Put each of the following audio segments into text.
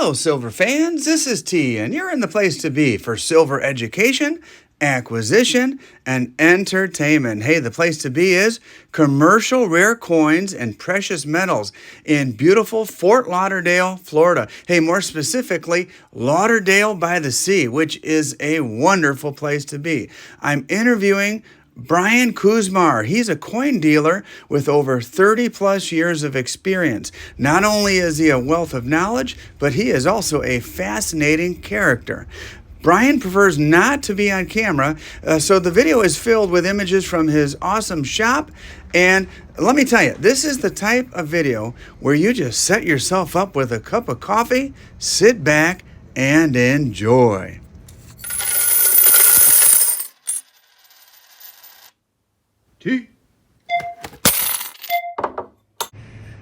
Hello, silver fans. This is T, and you're in the place to be for silver education, acquisition, and entertainment. Hey, the place to be is commercial rare coins and precious metals in beautiful Fort Lauderdale, Florida. Hey, more specifically, Lauderdale by the Sea, which is a wonderful place to be. I'm interviewing Brian Kuszmar. He's a coin dealer with over 30 plus years of experience. Not only is he a wealth of knowledge, but he is also a fascinating character. Brian prefers not to be on camera, so the video is filled with images from his awesome shop. And let me tell you, this is the type of video where you just set yourself up with a cup of coffee, sit back, and enjoy.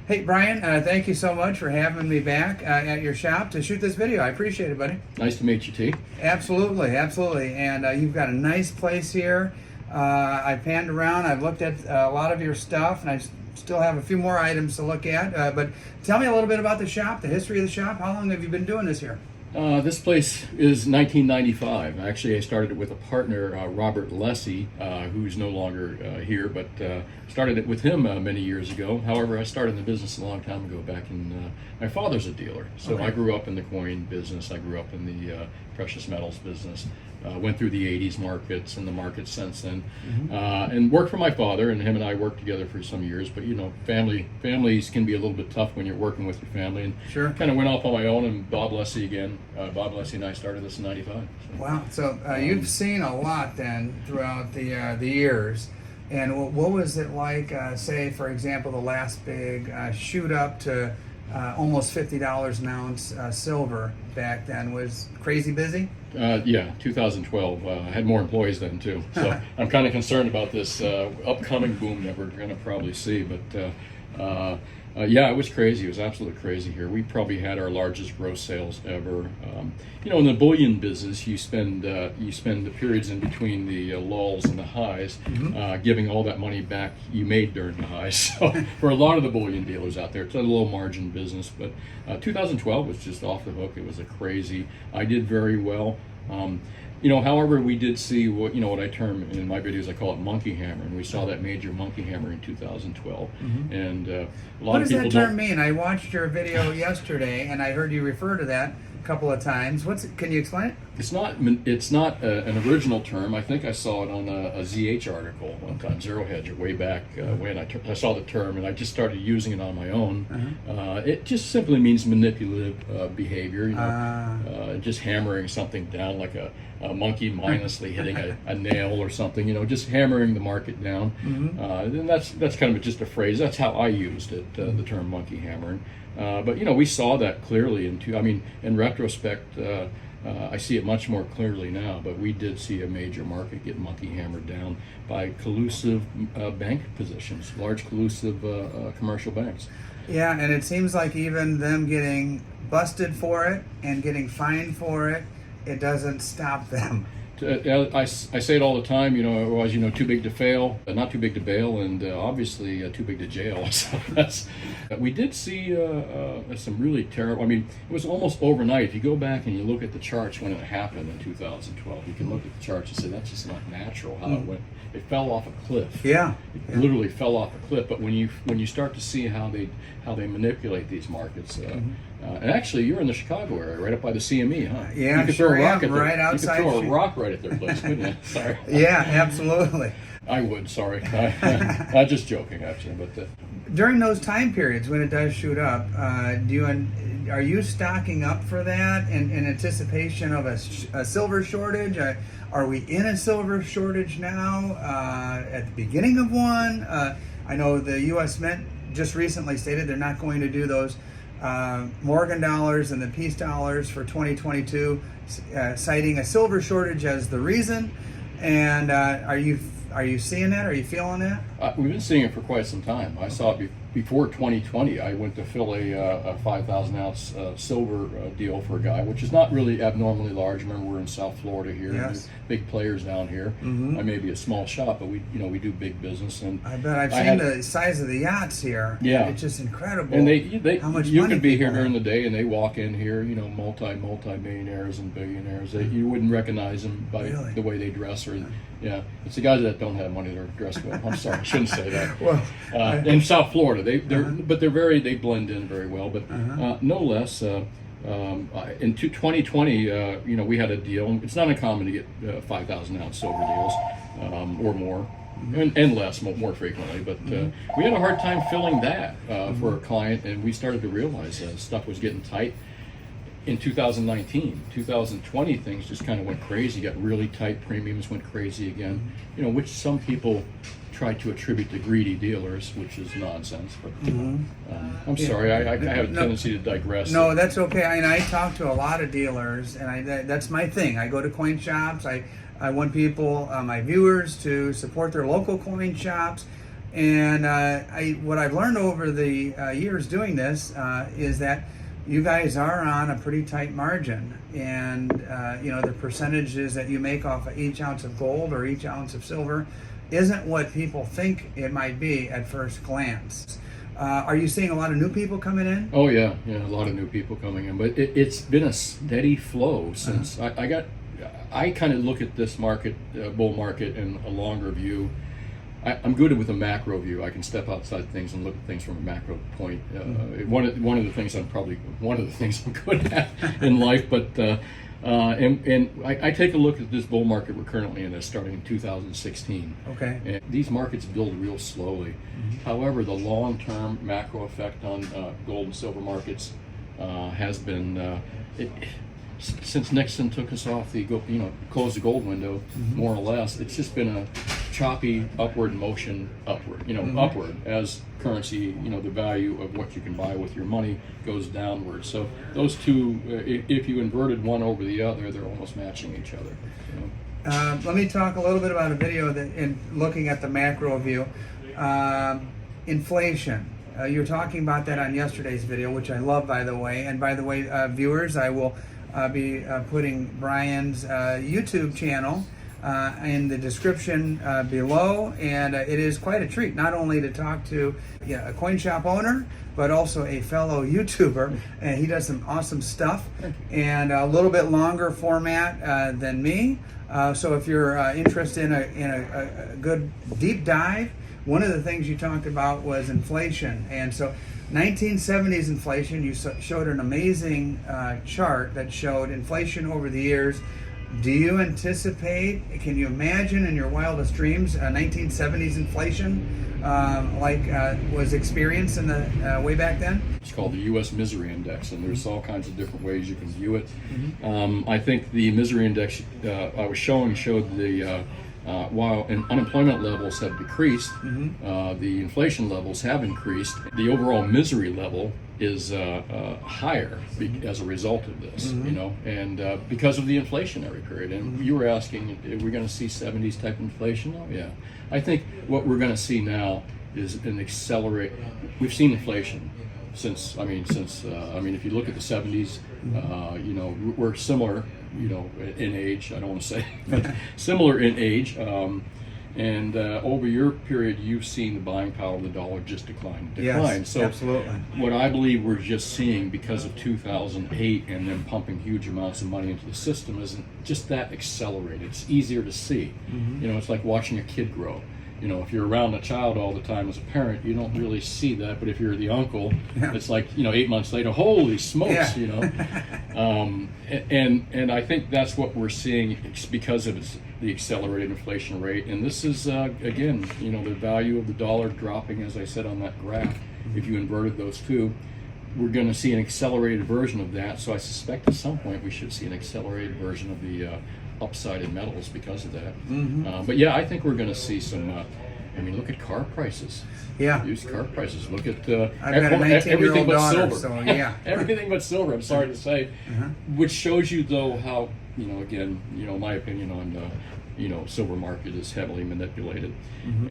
Hey, Brian, thank you so much for having me back at your shop to shoot this video. I appreciate it, buddy. Nice to meet you, T. Absolutely, absolutely. And you've got a nice place here. I panned around. I've looked at a lot of your stuff, and I still have a few more items to look at. But tell me a little bit about the shop, the history of the shop. How long have you been doing this here? This place is 1995. Actually, I started it with a partner, Robert Lessie, who's no longer here, but started it with him many years ago. However, I started in the business a long time ago back in, my father's a dealer. So okay. I grew up in the coin business. I grew up in the precious metals business. Went through the 80s markets and the markets since then, and worked for my father, and him and I worked together for some years. But you know, families can be a little bit tough when you're working with your family, and sure. Kind of went off on my own. And Bob Lessie again. Bob Lessie and I started this in '95. So. Wow! So you've seen a lot then throughout the years. And what was it like? Say, for example, the last big shoot up to almost $50 an ounce silver back then was crazy busy. Yeah, 2012. I had more employees then too, so I'm kind of concerned about this upcoming boom that we're going to probably see. But yeah, it was crazy. It was absolutely crazy here. We probably had our largest gross sales ever. You know, in the bullion business, you spend the periods in between the lulls and the highs, giving all that money back you made during the highs. So for a lot of the bullion dealers out there, it's a low margin business. But 2012 was just off the hook. It was a crazy. I did very well. You know, however, we did see what I term in my videos, I call it monkey hammer, and we saw that major monkey hammer in 2012. And a lot of people don't. What does that term mean? I watched your video yesterday, and I heard you refer to that a couple of times. Can you explain it? It's not an original term. I think I saw it on a ZH article one time, Zero Hedge, way back when I saw the term, and I just started using it on my own. It just simply means manipulative behavior, you know, just hammering something down like a monkey mindlessly hitting a nail or something, you know, just hammering the market down. And that's kind of just a phrase. That's how I used it, the term monkey hammering. But you know, we saw that clearly in retrospect. I see it much more clearly now, but we did see a major market get monkey hammered down by collusive bank positions, large collusive commercial banks. Yeah, and it seems like even them getting busted for it and getting fined for it, it doesn't stop them. I say it all the time, you know, it was, too big to fail, not too big to bail, and obviously too big to jail. So we did see some really terrible, I mean, it was almost overnight. If you go back and you look at the charts when it happened in 2012, you can look at the charts and say, that's just not natural how it went. It fell off a cliff. Yeah. It literally fell off a cliff. But when you start to see how they manipulate these markets, and actually you're in the Chicago area, right up by the CME, huh? Yeah, you could sure throw a rock am. Right outside. You could throw a rock right at their place, couldn't you? Sorry. Yeah, absolutely. I would. Sorry. I'm just joking, actually. But during those time periods when it does shoot up, are you stocking up for that in anticipation of a silver shortage? Are we in a silver shortage now? At the beginning of one? I know the U.S. Mint just recently stated they're not going to do those Morgan dollars and the peace dollars for 2022, citing a silver shortage as the reason. And are you seeing that? Are you feeling that? We've been seeing it for quite some time. I saw it before 2020, I went to fill a 5,000 ounce silver deal for a guy, which is not really abnormally large. Remember, we're in South Florida here. Yes. And there's big players down here. I may be a small shop, but we do big business. And I bet I've seen the size of the yachts here. Yeah, it's just incredible. And they how much you money could be here people during have. the day, and they walk in here, multi-millionaires and billionaires. You wouldn't recognize them by Really? the way they dress, or it's the guys that don't have money that are dressed well. I'm sorry, I shouldn't say that. Well, in South Florida, they blend in very well. But no less, in 2020, we had a deal. It's not uncommon to get 5,000 ounce silver deals or more. And less, more frequently, but we had a hard time filling that for a client, and we started to realize that stuff was getting tight in 2019. 2020, things just kind of went crazy, got really tight, premiums went crazy again, which some people try to attribute to greedy dealers, which is nonsense. But I'm sorry, I have a tendency to digress. No, that's okay. I talk to a lot of dealers, and that's my thing. I go to coin shops. I want people, my viewers, to support their local coin shops. And what I've learned over the years doing this is that you guys are on a pretty tight margin. And, the percentages that you make off of each ounce of gold or each ounce of silver isn't what people think it might be at first glance. Are you seeing a lot of new people coming in? Oh, yeah, a lot of new people coming in. But it's been a steady flow since I kind of look at this market, bull market, in a longer view. I'm good with a macro view. I can step outside things and look at things from a macro point. One of the things I'm good at in life. But I take a look at this bull market we're currently in, starting in 2016. Okay. And these markets build real slowly. However, the long-term macro effect on gold and silver markets has been since Nixon took us off closed the gold window, more or less. It's just been a choppy upward motion, upward as currency, the value of what you can buy with your money goes downward. So those two, if you inverted one over the other, they're almost matching each other. Let me talk a little bit about a video in looking at the macro view. Inflation. You were talking about that on yesterday's video, which I love, by the way. And by the way, viewers, I will be putting Brian's YouTube channel in the description below, and it is quite a treat not only to talk to a coin shop owner, but also a fellow YouTuber, and he does some awesome stuff and a little bit longer format than me. So if you're interested in a good deep dive, one of the things you talked about was inflation, and so 1970s inflation, you showed an amazing chart that showed inflation over the years. Do you anticipate, can you imagine in your wildest dreams, 1970s inflation was experienced in the way back then? It's called the U.S. Misery Index, and there's all kinds of different ways you can view it. I think the Misery Index I was showed the while unemployment levels have decreased, the inflation levels have increased. The overall misery level is higher as a result of this, and because of the inflationary period. And you were asking, are we going to see 70s type inflation? Oh yeah. I think what we're going to see now is an accelerate. We've seen inflation since if you look at the 70s, we're similar, in age. I don't want to say, but similar in age. And over your period, you've seen the buying power of the dollar just decline. Yes, so absolutely. What I believe we're just seeing because of 2008 and them pumping huge amounts of money into the system is just that accelerated. It's easier to see. It's like watching a kid grow. If you're around a child all the time as a parent, you don't really see that. But if you're the uncle, it's like, 8 months later, holy smokes, And I think that's what we're seeing because of the accelerated inflation rate. And this is, again, the value of the dollar dropping, as I said on that graph. If you inverted those two, we're going to see an accelerated version of that. So I suspect at some point we should see an accelerated version of the upside in metals because of that. But yeah, I think we're going to see some. Look at car prices. Yeah. Used car prices. Look at I've got a 19-year-old daughter, silver. so yeah. Everything but silver. I'm sorry to say, which shows you though how again my opinion on silver market is heavily manipulated.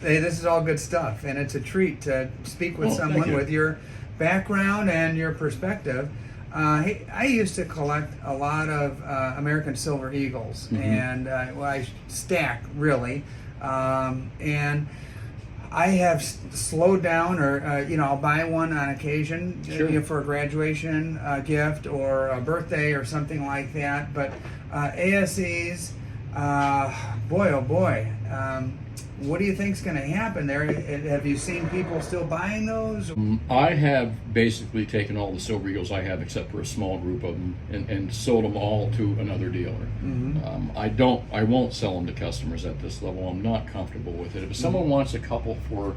Hey, this is all good stuff, and it's a treat to speak with Well, thank someone you. with your background and your perspective. Hey, I used to collect a lot of American Silver Eagles, and I stack really, and I have slowed down, or I'll buy one on occasion, Sure. for a graduation gift or a birthday or something like that. But ASEs, boy, oh boy, what do you think's going to happen there? Have you seen people still buying those? I have basically taken all the Silver Eagles I have, except for a small group of them, and sold them all to another dealer. I won't sell them to customers at this level. I'm not comfortable with it. If someone wants a couple for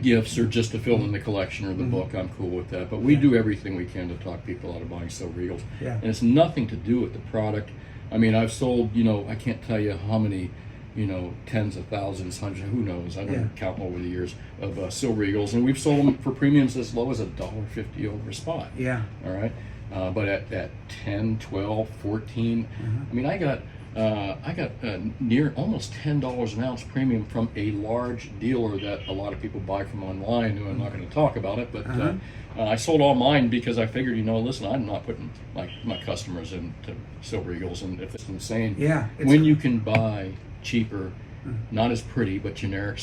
gifts or just to fill in the collection or the book, I'm cool with that. But we do everything we can to talk people out of buying Silver Eagles. Yeah. And it's nothing to do with the product. I mean, I've sold, I can't tell you how many, tens of thousands, hundreds, who knows, I don't count over the years, of Silver Eagles, and we've sold them for premiums as low as $1.50 over spot. Yeah. All right. But at 10, 12, 14, I mean, I got near almost $10 an ounce premium from a large dealer that a lot of people buy from online, who I'm not going to talk about it, but I sold all mine because I figured, listen, I'm not putting my customers into Silver Eagles, and if it's insane, when you can buy cheaper, not as pretty, but generic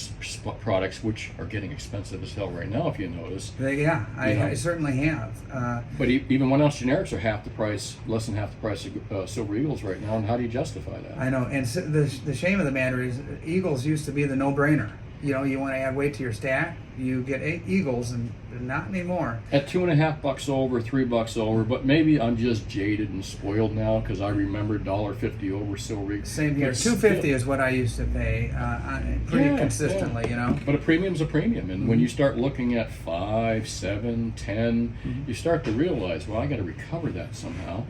products, which are getting expensive as hell right now, if you notice. I certainly have. But even 1 ounce generics are half the price, less than half the price of Silver Eagles right now, and how do you justify that? I know, and the shame of the matter is, Eagles used to be the no-brainer. You want to add weight to your stack, you get 8 Eagles, and not anymore. At $2.50 over, $3 over, but maybe I'm just jaded and spoiled now because I remember $1.50 over Silver Eagles. Same here. $2.50 is what I used to pay pretty consistently. But a premium's a premium, and when you start looking at 5, 7, 10, you start to realize, well, I got to recover that somehow.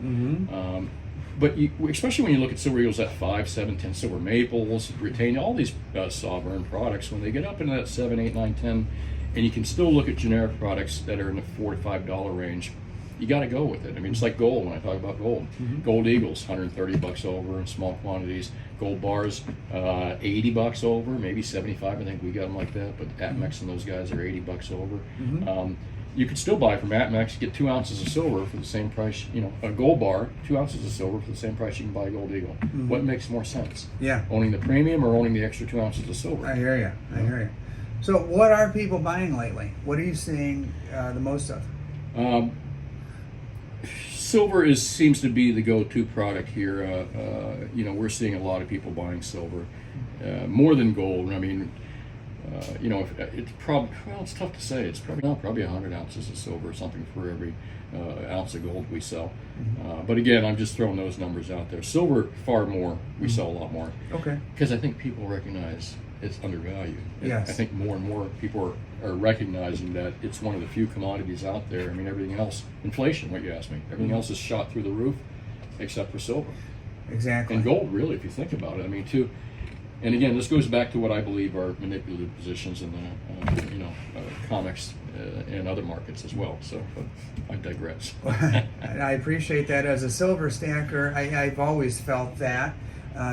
But especially when you look at Silver Eagles at 5, 7, 10, Silver Maples, Retain, all these Sovereign products, when they get up into that 7, 8, 9, 10, and you can still look at generic products that are in the $4 to $5 range, you got to go with it. I mean, it's like gold when I talk about gold. Gold Eagles, $130 over in small quantities. Gold bars, $80 over, maybe 75. I think we got them like that. But Atmex and those guys are $80 over. You could still buy from Atmex, get 2 ounces of silver for the same price. A gold bar, 2 ounces of silver for the same price you can buy a Gold Eagle. What makes more sense? Yeah. Owning the premium or owning the extra 2 ounces of silver? I hear you. I hear you. So, what are people buying lately? What are you seeing the most of? Silver seems to be the go-to product here. We're seeing a lot of people buying silver, more than gold. I mean, it's probably, it's tough to say. It's probably 100 ounces of silver or something for every ounce of gold we sell. But again, I'm just throwing those numbers out there. Silver, far more. We sell a lot more. Okay. Because I think people recognize it's undervalued. Yes. I think more and more people are recognizing that it's one of the few commodities out there. I mean, everything else, inflation, what you asked me, everything else is shot through the roof except for silver. Exactly. And gold, really, if you think about it. I mean, too. And again, this goes back to what I believe are manipulative positions in the comics and other markets as well. So, but I digress. I appreciate that. As a silver stacker, I've always felt that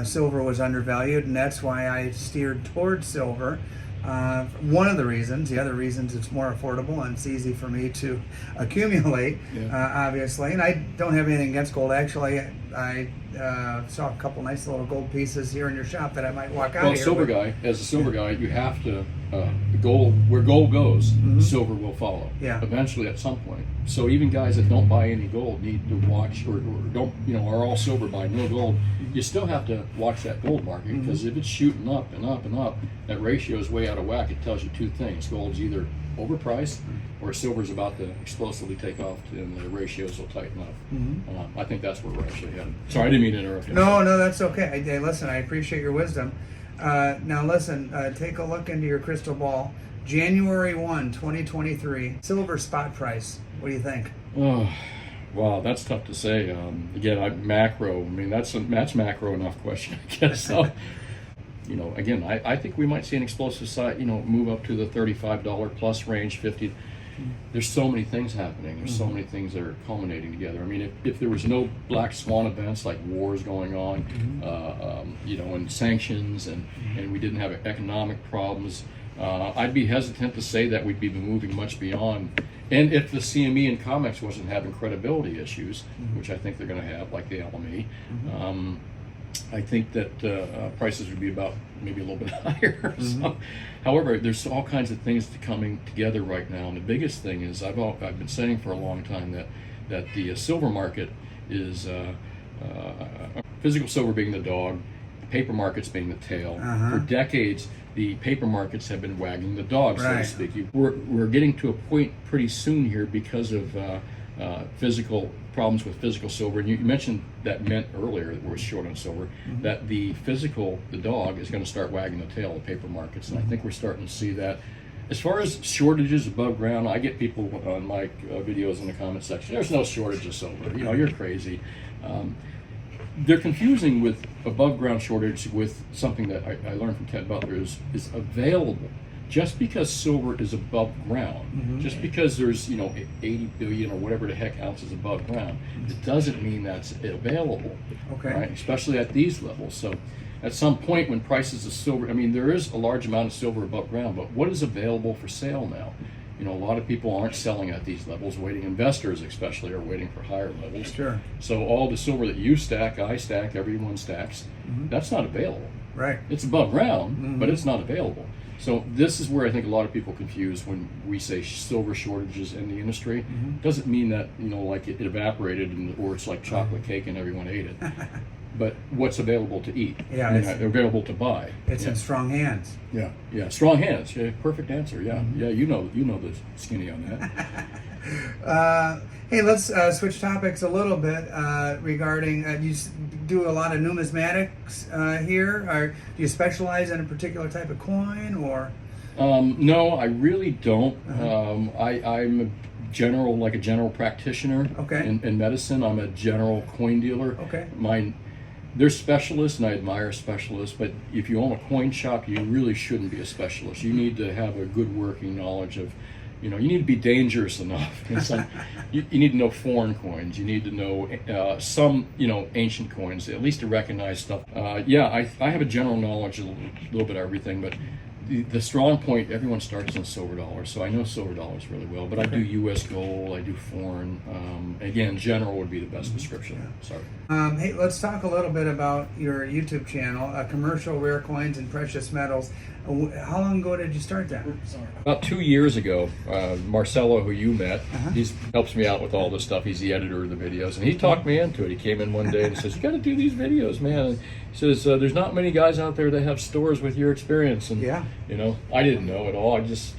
silver was undervalued, and that's why I steered towards silver. One of the reasons. The other reasons, it's more affordable and it's easy for me to accumulate, obviously. And I don't have anything against gold. Actually, I saw a couple nice little gold pieces here in your shop that I might walk out here. As a silver guy, you have to, gold, where gold goes, silver will follow. Yeah. Eventually at some point. So even guys that don't buy any gold need to watch, or don't, are all silver, buy no gold, you still have to watch that gold market, because if it's shooting up and up and up, that ratio is way out of whack. It tells you two things. Gold's either overpriced or silver's about to explosively take off, and the ratios will tighten up. I think that's where we're actually headed. Sorry, I didn't mean to interrupt you. No, that's okay. Hey, listen, I appreciate your wisdom. Now listen, take a look into your crystal ball. January 1, 2023, silver spot price. What do you think? Oh, wow, that's tough to say. Again, macro. I mean, that's macro enough question, I guess. So, again, I think we might see an explosive side, move up to the $35 plus range, 50. there's so many things happening. There's so many things that are culminating together. I mean, if there was no black swan events like wars going on, you know, and sanctions, and we didn't have economic problems, I'd be hesitant to say that we'd be moving much beyond. And if the CME and COMEX wasn't having credibility issues, which I think they're going to have, like the LME, I think that prices would be about maybe a little bit higher. So, however, there's all kinds of things coming together right now, and the biggest thing is I've been saying for a long time that the silver market is physical silver being the dog, paper markets being the tail. For decades, the paper markets have been wagging the dog, so to speak. We're getting to a point pretty soon here because of physical problems with physical silver. And you mentioned that Mint earlier, that we're short on silver, that the dog is going to start wagging the tail of paper markets. And I think we're starting to see that. As far as shortages above ground, I get people on my videos in the comment section, there's no shortage of silver. You know, you're crazy. They're confusing with above ground shortage with something that I learned from Ted Butler is available. Just because silver is above ground, just because there's 80 billion or whatever the heck ounces above ground, it doesn't mean that's available. Right? Especially at these levels. So at some point when prices of silver, I mean, there is a large amount of silver above ground, but what is available for sale now? You know, a lot of people aren't selling at these levels, waiting. Investors especially are waiting for higher levels. Sure. So all the silver that you stack, I stack, everyone stacks, that's not available. Right. It's above ground, but it's not available. So this is where I think a lot of people confuse when we say silver shortages in the industry. Doesn't mean that, like it evaporated or it's like chocolate cake and everyone ate it. But what's available to eat? Yeah, available to buy. It's in strong hands. Yeah, strong hands. Yeah, perfect answer. Yeah, you know the skinny on that. Hey, let's switch topics a little bit regarding. You do a lot of numismatics here. Or do you specialize in a particular type of coin, or? No, I really don't. I'm a general practitioner. In medicine. I'm a general coin dealer. There's specialists, and I admire specialists, but if you own a coin shop, you really shouldn't be a specialist. You need to have a good working knowledge of, you need to be dangerous enough. You need to know foreign coins. You need to know some, ancient coins, at least to recognize stuff. I have a general knowledge of a little bit of everything, but the strong point, everyone starts in silver dollars, so I know silver dollars really well, but I do U.S. gold, I do foreign. Again, general would be the best description. Sorry. Hey, let's talk a little bit about your YouTube channel, Commercial Rare Coins and Precious Metals. How long ago did you start that? About 2 years ago. Marcello, who you met, he helps me out with all this stuff. He's the editor of the videos, and he talked me into it. He came in one day and says, "You got to do these videos, man." And he says, "There's not many guys out there that have stores with your experience." And I didn't know at all. I just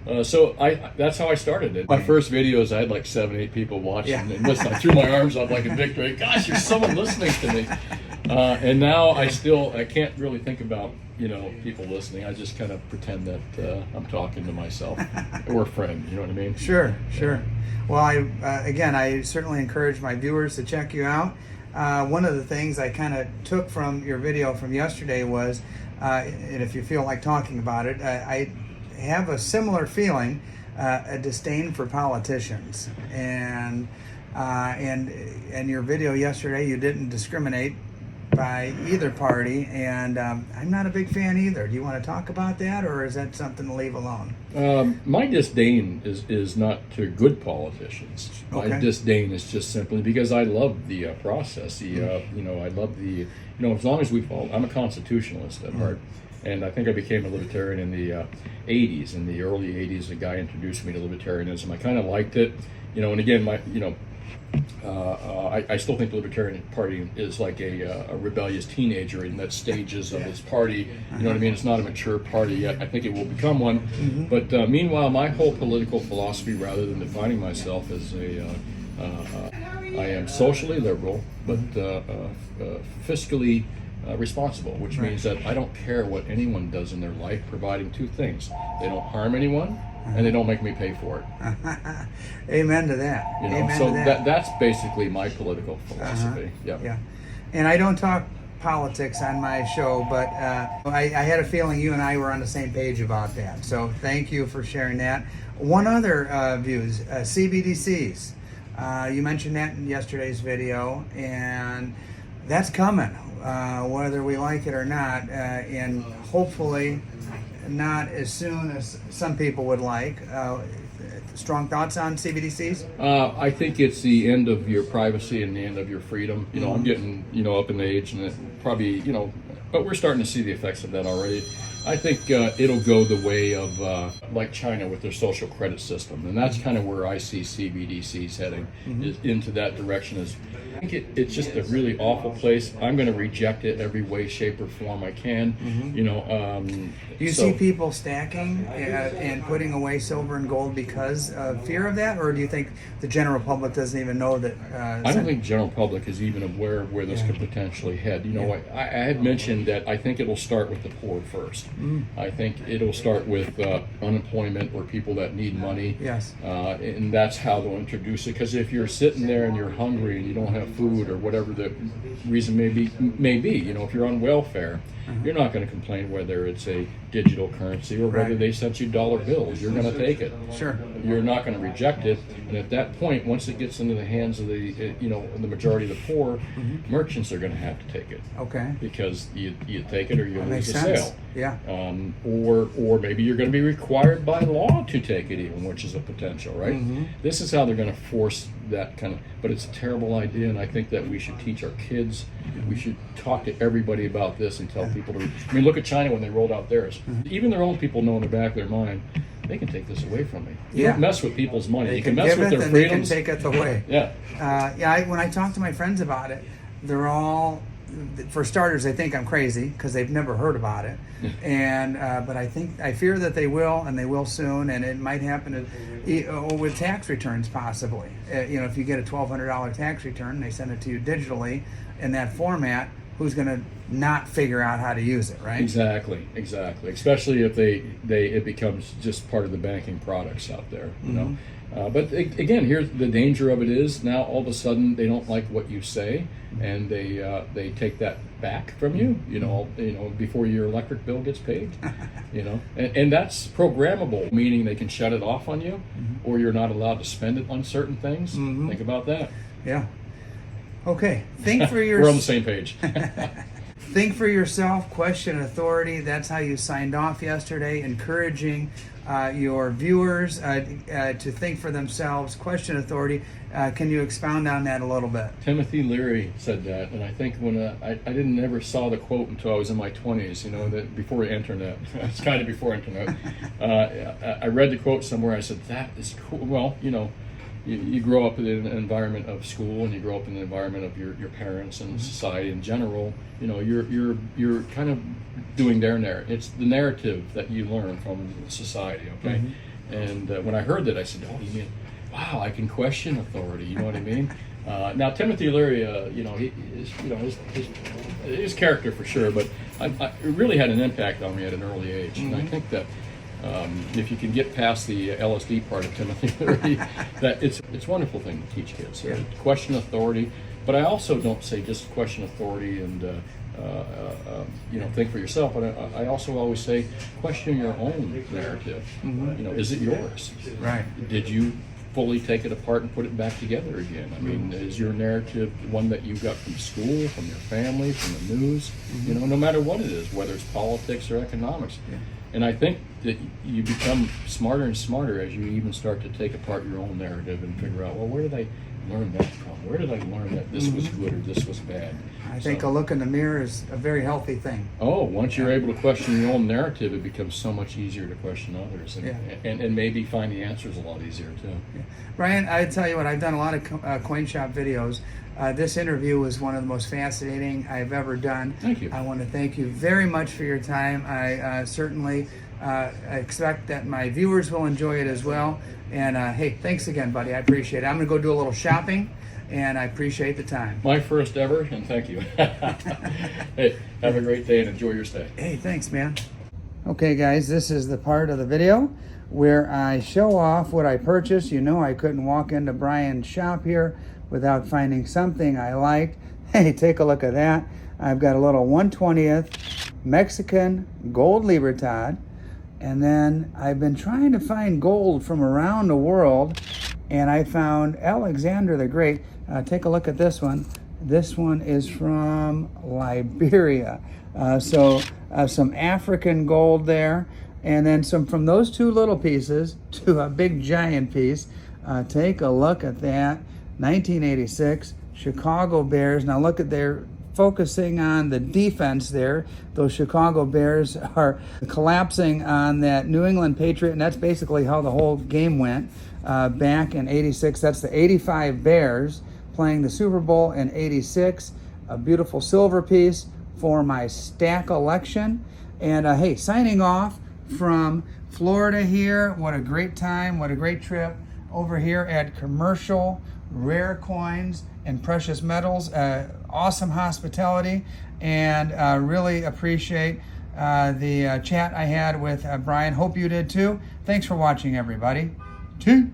that's how I started it. My first videos, I had like 7-8 people watching, and listen, I threw my arms up like a victory. Gosh, there's someone listening to me. And now I can't really think about people listening. I just kind of pretend that I'm talking to myself or a friend. You know what I mean? Sure. Well, I certainly encourage my viewers to check you out. One of the things I kind of took from your video from yesterday was, and if you feel like talking about it, I have a similar feeling, a disdain for politicians, and your video yesterday, you didn't discriminate by either party, and I'm not a big fan either. Do you want to talk about that, or is that something to leave alone? My disdain is not to good politicians. My disdain is just simply because I love the process. I love the, as long as we follow. I'm a constitutionalist at heart, and I think I became a libertarian in the 80s. In the early 80s, a guy introduced me to libertarianism. I kind of liked it, and again, I still think the Libertarian Party is like a rebellious teenager in that stages of its party. You know what I mean? It's not a mature party yet. I think it will become one. But meanwhile, my whole political philosophy, rather than defining myself as I am socially liberal, but fiscally responsible, which means that I don't care what anyone does in their life, providing two things: they don't harm anyone, and they don't make me pay for it. Amen to that. Amen to that. That's basically my political philosophy. Yeah. And I don't talk politics on my show, but I had a feeling you and I were on the same page about that. So thank you for sharing that. One other views, CBDCs. You mentioned that in yesterday's video, and that's coming, whether we like it or not, and hopefully not as soon as some people would like. Strong thoughts on CBDCs? I think it's the end of your privacy and the end of your freedom. You know, I'm getting, up in age, and it probably, but we're starting to see the effects of that already. I think it'll go the way of like China with their social credit system, and that's kind of where I see CBDCs heading, is into that direction. I think it's just a really awful place. I'm going to reject it every way, shape, or form I can. Do you see people stacking and putting away silver and gold because of fear of that, or do you think the general public doesn't even know that? I don't think the general public is even aware of where this could potentially head. I had mentioned that I think it'll start with the poor first. I think it'll start with unemployment or people that need money. Yes. And that's how they'll introduce it. Because if you're sitting there and you're hungry and you don't have food or whatever the reason may be, if you're on welfare, you're not going to complain whether it's a digital currency or whether they sent you dollar bills. You're going to take it. Sure. You're not going to reject it. And at that point, once it gets into the hands of the majority of the poor, merchants are going to have to take it. Okay. Because you take it or you lose the sale. Yeah. Or maybe you're going to be required by law to take it even, which is a potential, right? This is how they're going to force that kind of, but it's a terrible idea, and I think that we should teach our kids. We should talk to everybody about this and tell people to, look at China when they rolled out theirs. Even their own people know in the back of their mind, they can take this away from me. You don't mess with people's money. You can mess with their freedoms. They can take it away. When I talk to my friends about it, they're all, for starters, they think I'm crazy because they've never heard about it, and but I fear that they will, and they will soon, and it might happen with tax returns possibly. If you get a $1,200 tax return, they send it to you digitally in that format. Who's going to not figure out how to use it, right? Exactly. Especially if it becomes just part of the banking products out there, But again, here's the danger of it is now all of a sudden they don't like what you say, and they take that back from you. Before your electric bill gets paid. And that's programmable, meaning they can shut it off on you, or you're not allowed to spend it on certain things. Think about that. Yeah. Okay. Think for We're on the same page. Think for yourself, question authority. That's how you signed off yesterday, encouraging your viewers to think for themselves, question authority. Can you expound on that a little bit? Timothy Leary said that, and I think when I never saw the quote until I was in my 20s, that before internet. It's kind of before internet. I read the quote somewhere. I said, that is cool. Well, you grow up in an environment of school, and you grow up in the environment of your parents and society in general. You're kind of doing their narrative. It's the narrative that you learn from society. Okay, and when I heard that, I said, "Oh, you mean, wow, I can question authority." You know what I mean? Now Timothy Leary, his character for sure, but it really had an impact on me at an early age, and I think that. If you can get past the LSD part of Timothy Leary, that it's a wonderful thing to teach kids. Question authority, but I also don't say just question authority and think for yourself. But I also always say question your own narrative. Is it yours? Right. Did you fully take it apart and put it back together again? I mean, is your narrative one that you got from school, from your family, from the news? No matter what it is, whether it's politics or economics. And I think that you become smarter and smarter as you even start to take apart your own narrative and figure out, well, where did I learn that from? Where did I learn that this was good or this was bad? I think a look in the mirror is a very healthy thing. Once you're able to question your own narrative, it becomes so much easier to question others and maybe find the answers a lot easier too. Brian, I tell you what, I've done a lot of coin shop videos. This interview was one of the most fascinating I've ever done. Thank you. I want to thank you very much for your time. I certainly expect that my viewers will enjoy it as well. And hey, thanks again, buddy. I appreciate it. I'm going to go do a little shopping, and I appreciate the time. My first ever, and thank you. Hey, have a great day and enjoy your stay. Hey, thanks, man. Okay, guys, this is the part of the video where I show off what I purchased. I couldn't walk into Brian's shop here without finding something I liked. Hey, take a look at that. I've got a little 1/20th Mexican gold Libertad. And then I've been trying to find gold from around the world, and I found Alexander the Great. Take a look at this one. This one is from Liberia. So some African gold there, and then some from those two little pieces to a big giant piece. Take a look at that. 1986 Chicago Bears. Now look at their focusing on the defense there. Those Chicago Bears are collapsing on that New England Patriot, and that's basically how the whole game went back in 86. That's the 85 Bears playing the Super Bowl in 86. A beautiful silver piece for my stack collection. And hey, signing off from Florida here. What a great time, what a great trip over here at Commercial Rare Coins and Precious Metals. Awesome hospitality, and really appreciate the chat I had with Brian. Hope you did too. Thanks for watching, everybody. Two.